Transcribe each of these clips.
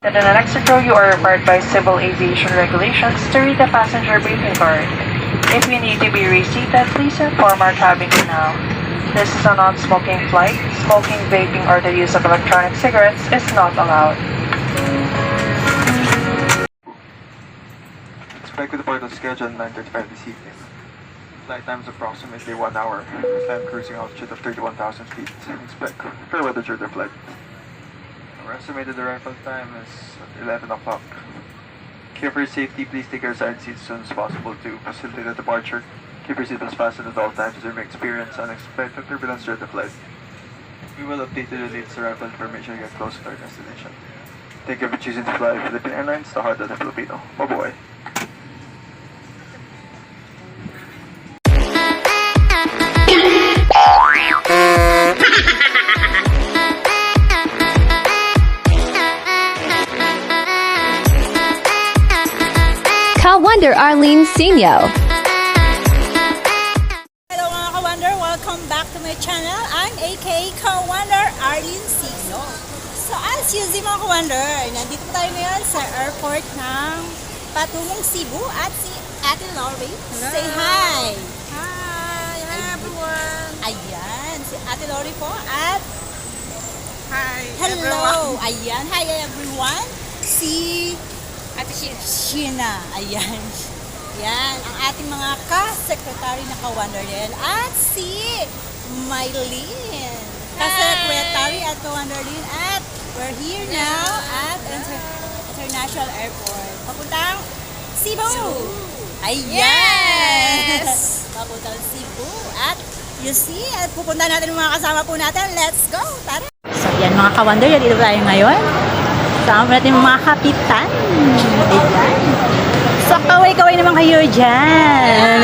At in Mexico, you are required by civil aviation regulations to read the passenger briefing card. If you need to be reseated, please inform our cabin crew now. This is a non-smoking flight. Smoking, vaping, or the use of electronic cigarettes is not allowed. Expected depart is scheduled 9:35 this evening. Flight time is approximately 1 hour. Time cruising altitude of 31,000 feet. Expect fair weather during the flight. Our estimated arrival time is 11 o'clock. Care for your safety, please take your assigned seats as soon as possible to facilitate the departure. Keep your seatbelts fastened at all times as you may experience unexpected turbulence during the flight. We will update you the latest arrival information and get closer to our destination. Thank you for choosing to fly Philippine Airlines, the heart of the Filipino. Mabuhay! Ka-Wonder Arlene Sinyo. Hello mga Ka-Wonder, welcome back to my channel. I'm aka Ka-Wonder Arlene Sinyo. So as usual mga Ka-Wonder, nandito tayo ngayon sa airport ng patungong Cebu at si Ate Lori. Say hi! Hi! Hi everyone! Ayan, si Ate Lori po at Hi hello! everyone! Ayan, hi everyone! Si Ate Sheena. Ayan. Yan, ang ating mga ka-secretary na Ka-Wonder din. At si Mylene. Ka-secretary at Ka-Wonder din. At we're here now at International Airport. Papuntang Cebu. Ayan. Yes! Papuntang Cebu. At you see, at pupunta natin yung mga kasama po natin. Let's go. Tara. So yan mga Ka-Wonder, dito tayo ngayon. Kasama natin yung mga kapitan. Ayan. So, kaway-kaway naman kayo dyan.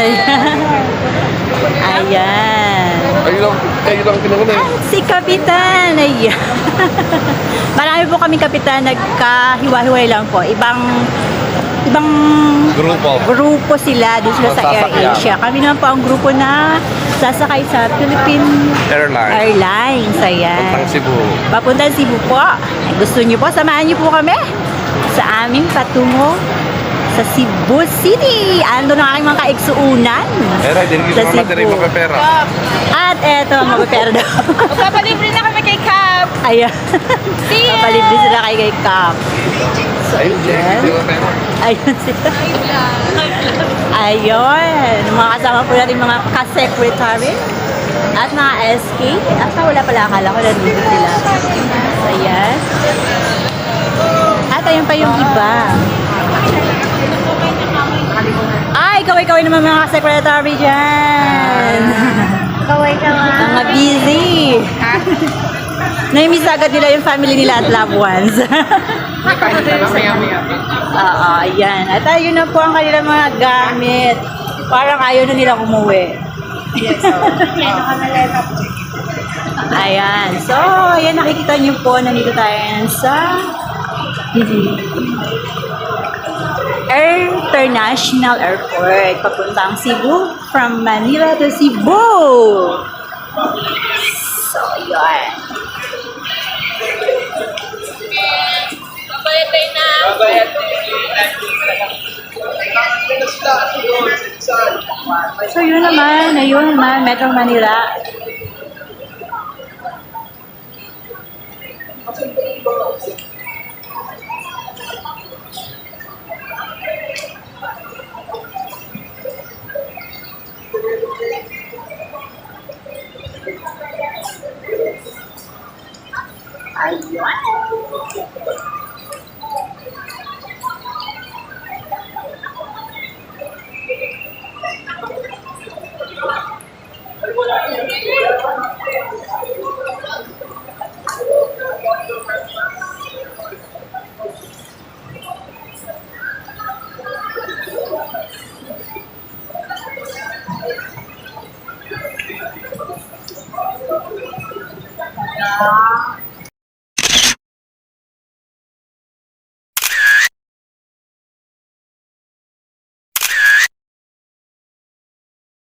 Ayan. Kayo lang pinakuna At si kapitan. Ayan. Marami po kami kapitan. Nagkahiwa-hiwalay lang po. Ibang grupo sila. Doon sila sa AirAsia. Kami naman po ang grupo na sasakay sa Philippine Airlines. Ayan. Papuntang Cebu. Papuntang Cebu po. Ay, gusto niyo po, samahan niyo po kami sa aming patungo sa Cebu City. Ando na aking mga kaigsuunan sa Cebu. At eto, mapapera daw. Magpapalibre na kami kay Cap! Ayan. Papalibre sila kay Cap. So, ayan. Ayun sila. Ayun. Mga kasama po natin mga ka-secretary at mga SK. Wala pala, akala ko nandito sila. So, ayan. At ayun pa yung iba. Ay, kaway-kaway naman mga ka-secretary dyan. Kaway-kaway! Mga busy. Naimiss agad nila yung family nila at loved ones. Oo, ayan. At ayun na po ang kanilang mga gamit. Parang ayaw na nilang umuwi. Yes, Ayan. So, ayan, nakikita niyo po, nandito tayo sa International Airport. Papuntang Cebu. From Manila to Cebu. So, ayan. So, yun naman, Metro Manila.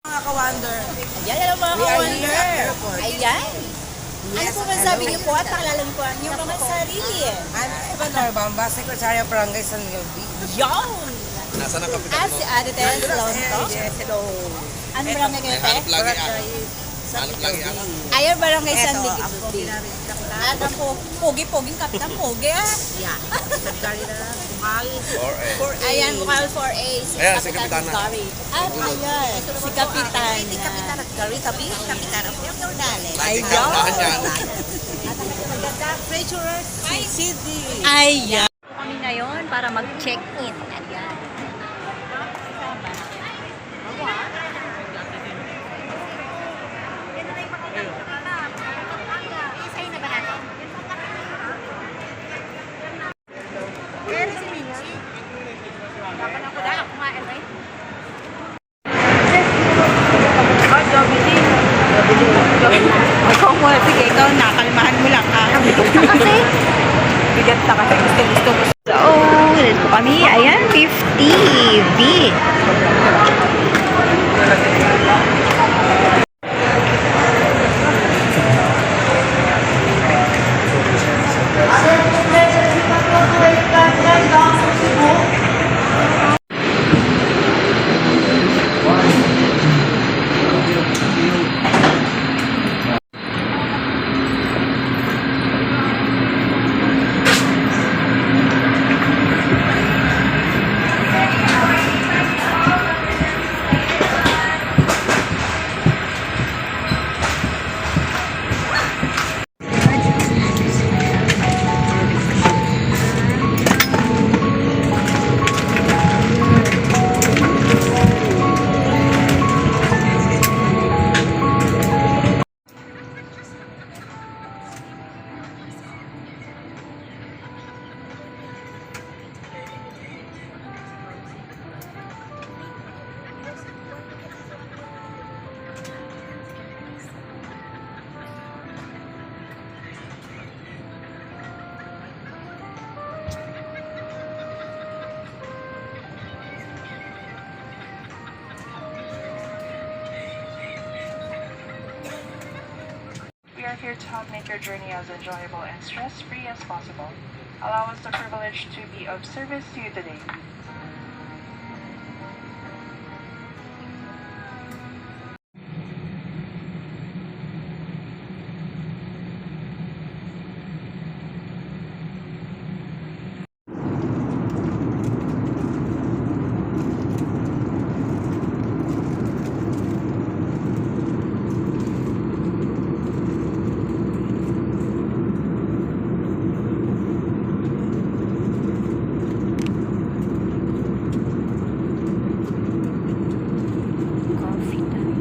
Mga Ka-Wonder! Ayan, hello mga We are Ka-Wonder. here at the airport. Ayan. Ano po masabi niyo po at pakilala niyo po ang inyong mga sarili? I'm Evan Norbamba, Secretary of Barangay San Miguel. Yon! Nasaan ang kapitan At mo? si Ate Teres Lonto. Yes, hello. Ano barangay kayo, te? Hanap lagi ako. Hanap lagi ako. Ayan, barangay San Eto, Miguel. ako ginamit kapitan. At ang pogi-poging kapitan, pogi ah. Yeah, Secretary na Bukal. Ayan, bukal 4A. Ayan, si Kapitana. Gary. At ayan, si Kapitan. Hindi Kapitan at Gary, tabi Kapitan of yung Yordale. Laging kapitan yan. At ang maganda, treasurer, si Sidney. Ayan. Kami ngayon para mag-check-in. Ayan. Isayin na ba natin? Pero si Minchi. Dapat ako na. Ako nga, eh. Ikaw mo, sige, ikaw na. Kalmahan mo lang ha. Kasi, Bigat na kasi. Gusto mo. so, dito kami. Ayan, 50B. We are here to help make your journey as enjoyable and stress-free as possible. Allow us the privilege to be of service to you today. Coffee time.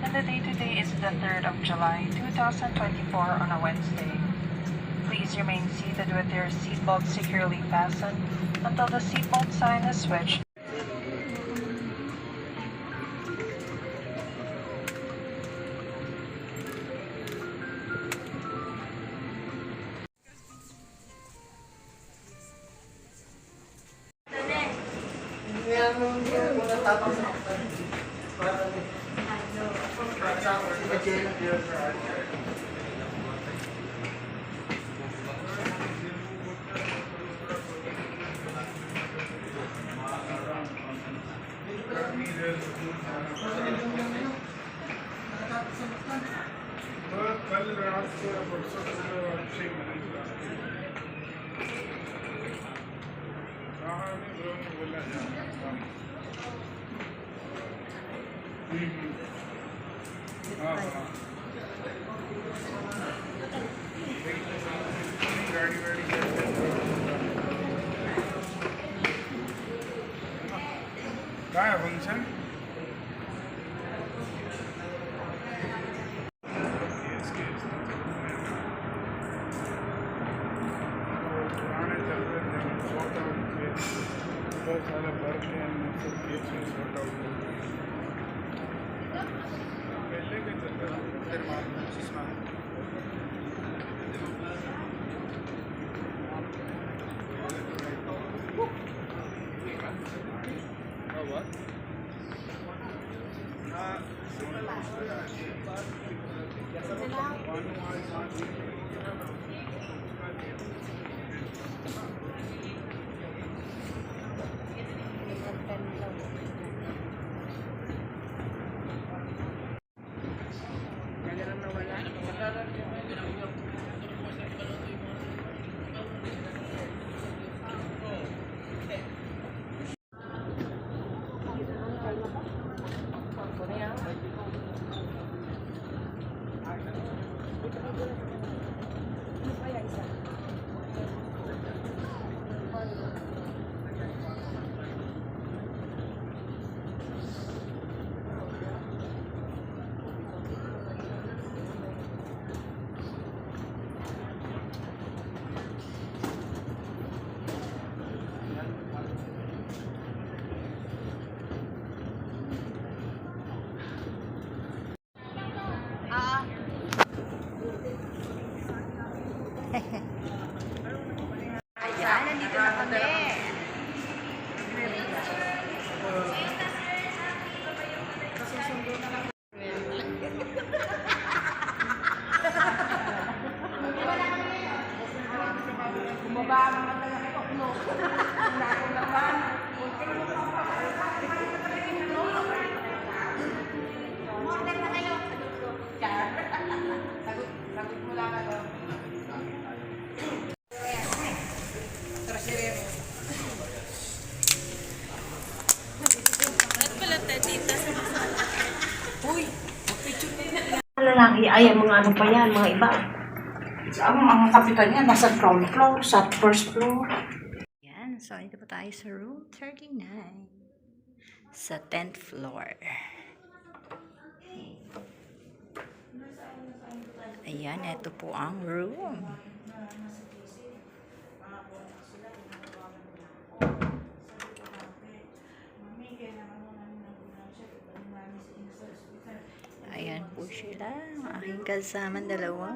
And the date today is the 3rd of July, 2024 on a Wednesday. Please remain seated with your seatbelt securely fastened until the seatbelt sign is switched. कल रात को परसों अच्छे मरीज हाँ नहीं बोला गाड़ी वाड़ी कैसे काय आहे फंक्शन पुराने चल रहे थे सॉर्ट आउट किए बहुत सारे वर्क हैं सब केस में सॉर्ट आउट पहले के चल रहा फिर Ayan, nandito na kami. Lalaki ay mga ano pa yan, mga iba. Ang mga kapitan niya nasa ground floor, sa first floor. Yan, so ito po tayo sa room 39. Sa 10th floor. Ayan, ito po ang room. Ayan po sila, ang aking kasamang dalawa.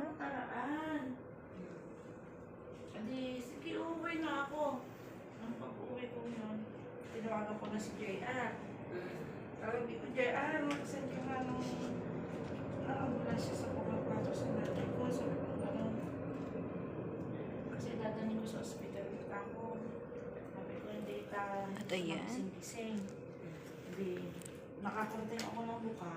Hindi, sige, uuwi na ako. Nang pag-uwi ko yun, tinawagan ko na si JR. Sabi ko, JR, mag-send ka nga ng ambulansya sa pumapasok sa natin ko. Sabi ko, gano'n. Kasi dadanin ko sa ospital ako. Sabi ko, hindi ka Ito yan. makasing-gising. Hindi, nakakontain ako ng buka.